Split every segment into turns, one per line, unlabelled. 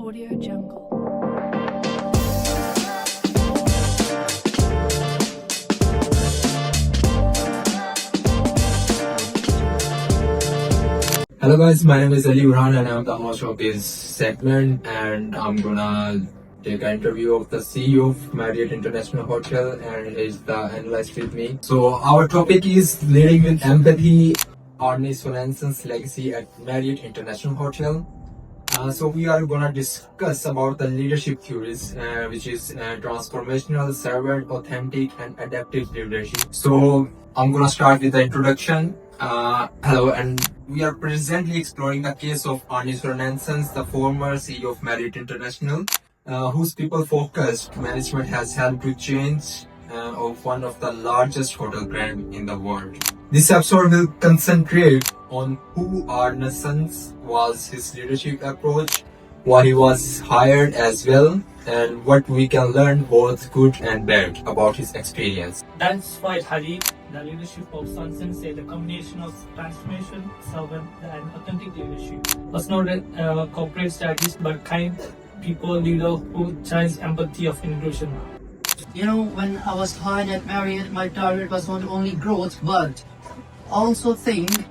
Audio Jungle.
Hello guys, my name is Ali Urhan and I'm the host of this segment, and I'm gonna take an interview of the CEO of Marriott International Hotel, and he's the analyst with me. So our topic is leading with empathy, Arne Sorenson's legacy at Marriott International Hotel. So we are gonna discuss about the leadership theories, which is transformational, servant, authentic, and adaptive leadership. So I'm gonna start with the introduction. Hello, and we are presently exploring the case of Arne Sorenson, the former CEO of Marriott International, whose people-focused management has helped to change of one of the largest hotel brands in the world. This episode will concentrate on who Arne Sorenson was, his leadership approach, why he was hired as well, and what we can learn both good and bad about his experience.
That's right, Hari. The leadership of Sorenson is a combination of transformation, servant, and authentic leadership. Was not a corporate strategist, but kind people leader who tries empathy of inclusion.
You know, when I was hired at Marriott, my target was not only growth, but also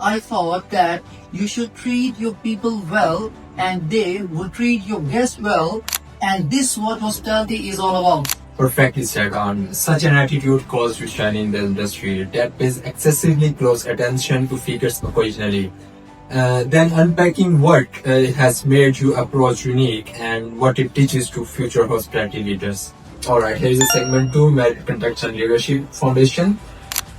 I thought that you should treat your people well and they would treat your guests well, and this is what hospitality is all about.
Perfectly said, on such an attitude caused to shine in the industry that pays excessively close attention to figures occasionally. Then unpacking what has made your approach unique and what it teaches to future hospitality leaders. Alright, here is a segment 2, Marriott Context and Leadership Foundation.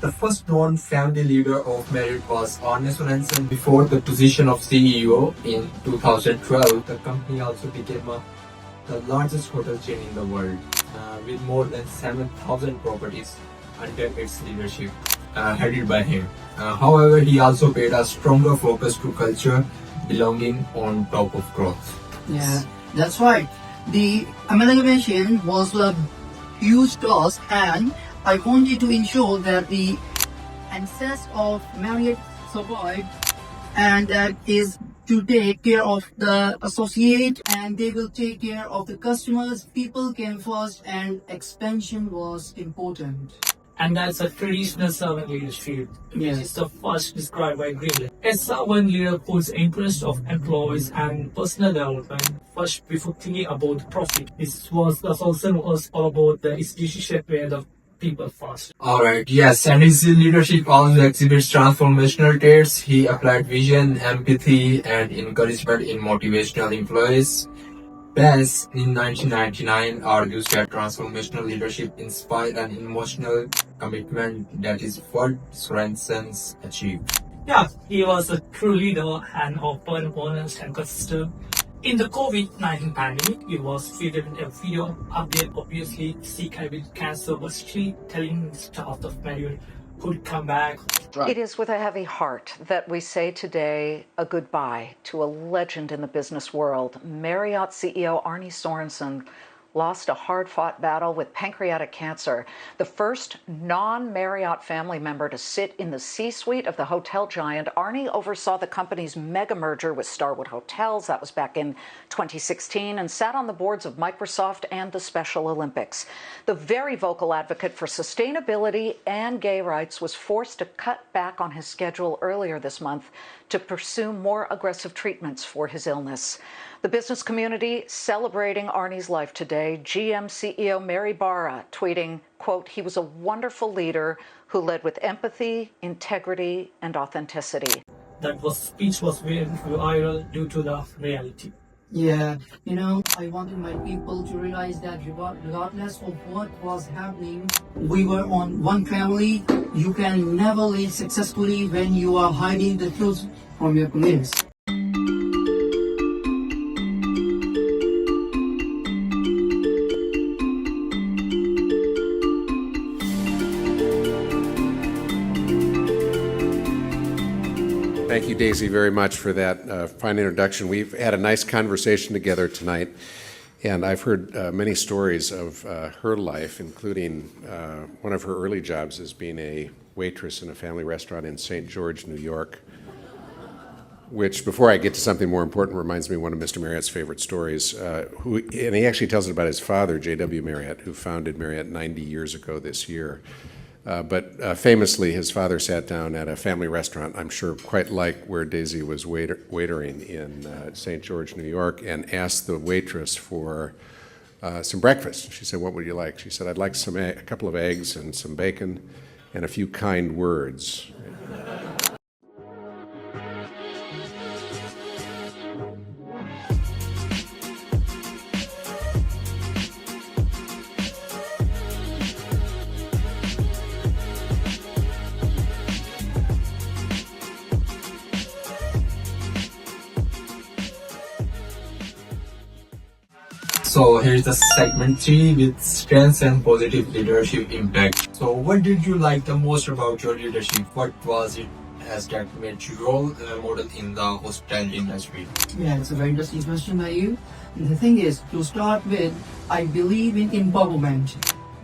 The first known family leader of Marriott was Arne Sorenson. Before the position of CEO in 2012, the company also became the largest hotel chain in the world, with more than 7,000 properties under its leadership, headed by him. However, he also paid a stronger focus to culture, belonging on top of growth.
Yeah, that's right. The amalgamation was a huge task, and I wanted to ensure that the ancestors of Marriott survived, and that is to take care of the associate, and they will take care of the customers. People came first and expansion was important.
And that's a traditional servant leadership, which
Yes.
is the first described by Greenland. A servant leader puts interest of employees and personal development first before thinking about profit. This was the Sorenson was all about the institution where the people first.
Alright, yes, and his leadership also exhibits transformational traits. He applied vision, empathy, and encouragement in motivational employees. Bass, in 1999, argues that transformational leadership inspired an emotional commitment that is what Sorenson's achieved.
Yeah, he was a true leader and open, honest, and consistent. In the COVID-19 pandemic, he was featured in a video update, obviously sick with cancer, but still telling the staff of Marriott could come back.
It is with a heavy heart that we say today a goodbye to a legend in the business world. Marriott CEO Arne Sorenson lost a hard-fought battle with pancreatic cancer. The first non-Marriott family member to sit in the C-suite of the hotel giant, Arne oversaw the company's mega merger with Starwood Hotels, that was back in 2016, and sat on the boards of Microsoft and the Special Olympics. The very vocal advocate for sustainability and gay rights was forced to cut back on his schedule earlier this month to pursue more aggressive treatments for his illness. The business community celebrating Arne's life today. GM CEO Mary Barra tweeting, quote, "He was a wonderful leader who led with empathy, integrity, and authenticity."
That speech was very viral due to the reality.
Yeah, you know, I wanted my people to realize that regardless of what was happening, we were on one family. You can never lead successfully when you are hiding the truth from your colleagues.
Thank you, Daisy, very much for that fine introduction. We've had a nice conversation together tonight, and I've heard many stories of her life, including one of her early jobs as being a waitress in a family restaurant in St. George, New York. which, before I get to something more important, reminds me of one of Mr. Marriott's favorite stories. And he actually tells it about his father, J.W. Marriott, who founded Marriott 90 years ago this year. But famously, his father sat down at a family restaurant, I'm sure quite like where Daisy was waitering in St. George, New York, and asked the waitress for some breakfast. She said, "What would you like?" She said, "I'd like a couple of eggs and some bacon and a few kind words."
So here's the segment 3 with strengths and positive leadership impact. So what did you like the most about your leadership? What was it as that made you role model in the hospitality industry?
Yeah, it's a very interesting question by you. The thing is, to start with, I believe in empowerment.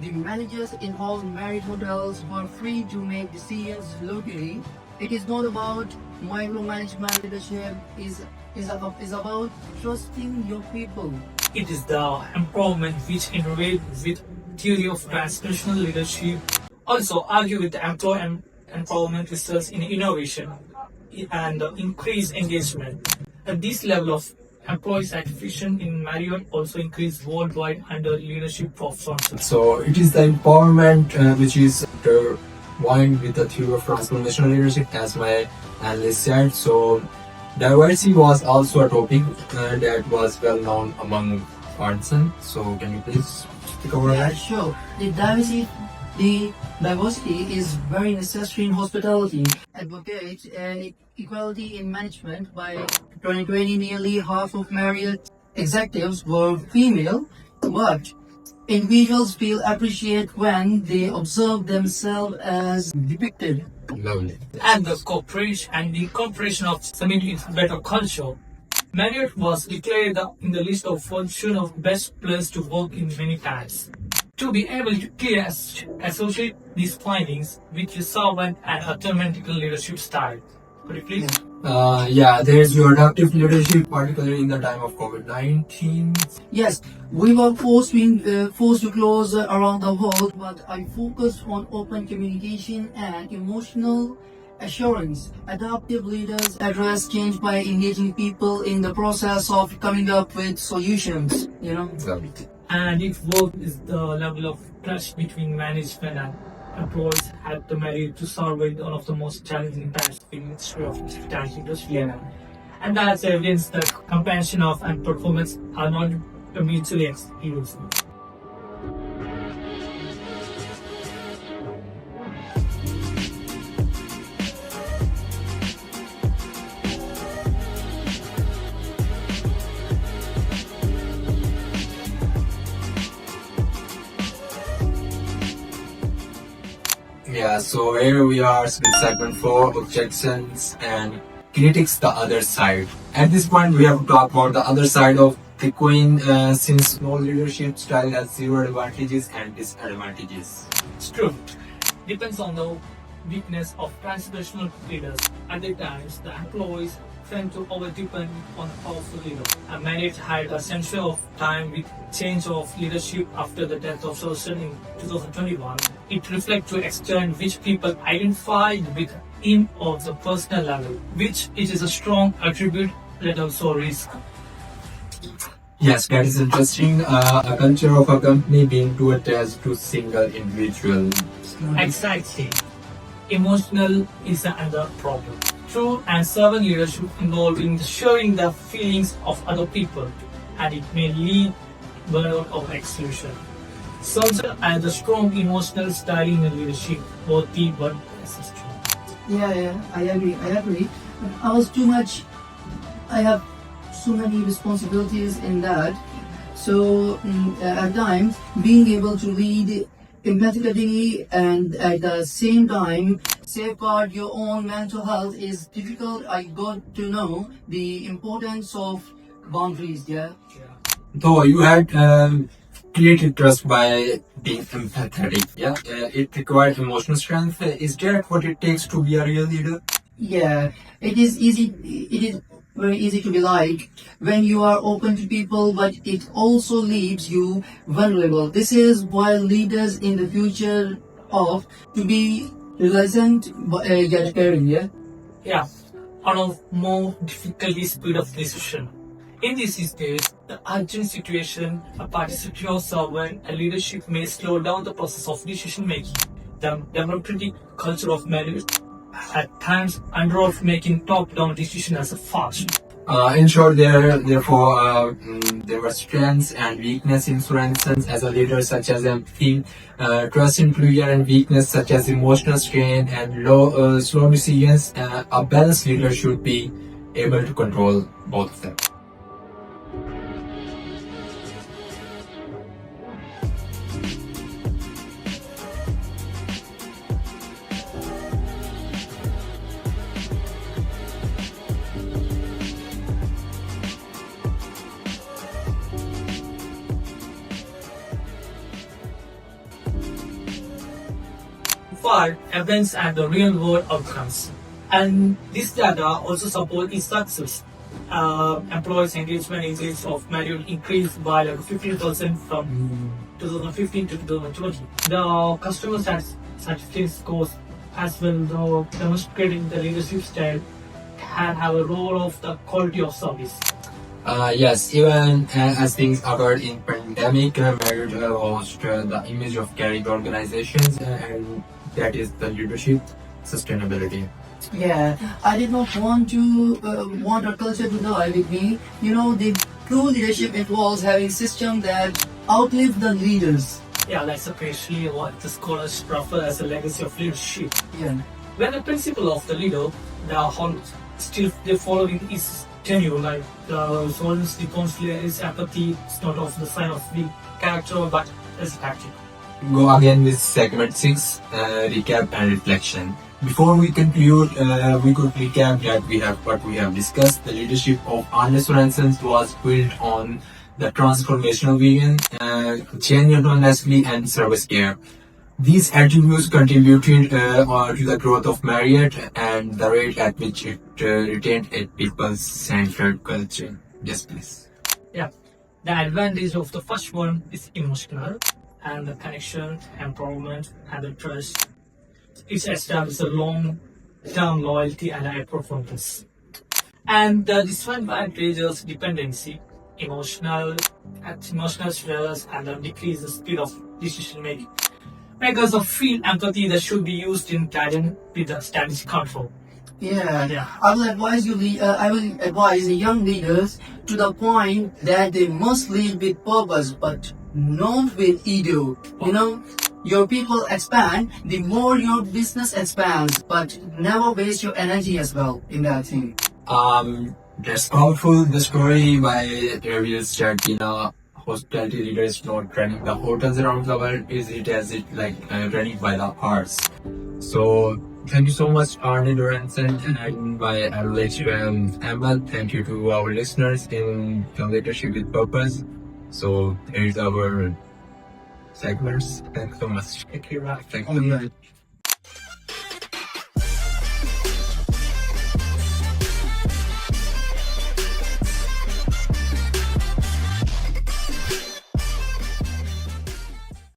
The managers in all Marriott hotels were free to make decisions locally. It is not about micromanagement. Leadership is about trusting your people.
It is the empowerment which innovates with theory of transnational leadership. Also argue with the employee empowerment results in innovation and increased engagement. At this level of employee satisfaction in Marriott also increased worldwide under leadership of Sorenson.
So it is the empowerment which is intertwined with the theory of transformational leadership, as my analyst said. So diversity was also a topic that was well known among Sorenson. So can you please speak over
Yeah,
that?
sure. The diversity is very necessary in hospitality. Advocates equality in management. By 2020, nearly half of Marriott executives were female, but individuals feel appreciated when they observe themselves as depicted.
Lovely.
And the incorporation of summit into better culture. Marriott was declared in the list of Fortune of best place to work in many times. To be able to clearly associate these findings with your servant and authoritative leadership style. Could you please?
Yeah, there's your adaptive leadership, particularly in the time of COVID-19.
Yes, we were forced to close around the world, but I focused on open communication and emotional assurance. Adaptive leaders address change by engaging people in the process of coming up with solutions.
Lovely.
And if work is the level of trust between management and employees help the Marriott to survive one of the most challenging times in the history of the hospitality industry. And that's evidence that compassion of and performance are not mutually exclusive.
Yeah, so here we are with segment 4, objections and critics, the other side. At this point, we have to talk about the other side of the coin, since no leadership style has zero advantages and disadvantages.
It's true. Depends on the weakness of transnational leaders. At the times, the employees tend to over-depend on a powerful leader. And Marriott had a century of time with change of leadership after the death of Sorenson in 2021. It reflects to an extent which people identified with him on the personal level, which it is a strong attribute that also risk.
Yes, that is interesting. A culture of a company being too attached to single individual.
Exactly. Emotional is another problem. True and servant leadership involved in sharing the feelings of other people, and it may lead burnout or exclusion. Sorenson has a strong emotional style in the leadership, both the but assistant.
Yeah, I agree. I have so many responsibilities in that. So at times, being able to lead empathetically and at the same time safeguard your own mental health is difficult. I got to know the importance of boundaries. Yeah.
Though you had created trust by being empathetic, yeah, it required emotional strength. Is that what it takes to be a real leader?
Yeah, it is easy. It is very easy to be like when you are open to people, but it also leaves you vulnerable. This is why leaders in the future of to be resilient, yet caring. Yeah.
Yeah, one of more difficulty speed of decision. In these days, the urgent situation, a participatory servant, and leadership may slow down the process of decision making. The democratic culture of marriage at times underwrote making top-down decisions as a fast.
In short, there were strengths and weakness in Sorensen as a leader, such as empathy, trust in failure, and weakness such as emotional strain and slow decisions. A balanced leader should be able to control both of them.
For events and the real world outcomes. And this data also support its success. Employees engagement index of Marriott increased by like 15% from 2015 to 2020. The customer satisfaction scores as well, though demonstrating the leadership style can have a role of the quality of service.
Yes, even as things occurred in pandemic, Marriott lost the image of caring organizations, and that is the leadership sustainability.
Yeah, I did not want to want our culture to die with me. You know, the true leadership involves having system that outlive the leaders.
Yeah, that's especially what the scholars prefer as a legacy of leadership.
Yeah.
When the principle of the leader, the whole still they following is tenure, like the soul's the concealer is apathy, it's not of the sign of the character but as a tactic.
Go again with segment 6, recap and reflection. Before we conclude, we could recap that what we have discussed. The leadership of Arne Sorenson was built on the transformational vision, genuine honesty, and service care. These attributes contributed to the growth of Marriott and the rate at which it retained a people-centered culture. Yes, please.
Yeah, the advantage of the first one is emotional, and the connection, empowerment, and the trust. It establishes a long-term loyalty and high performance. And the disadvantages dependency, emotional stress, and the decrease the speed of decision making. Makers of feel empathy that should be used in tandem with the strategic control.
Yeah, I will advise I will advise the young leaders to the point that they must lead with purpose, but not with ego. You know, your people expand, the more your business expands, but never waste your energy as well in that thing.
That's powerful. The story by reveals that hospitality leader is not running the hotels around the world, is it as it like running by the hearts. So thank you so much, Arne Sorenson, and by Alex Emma. Thank you to our listeners in the Leadership with Purpose. So here's our segments. Thanks so much.
Thank you, Raf.
Thank you.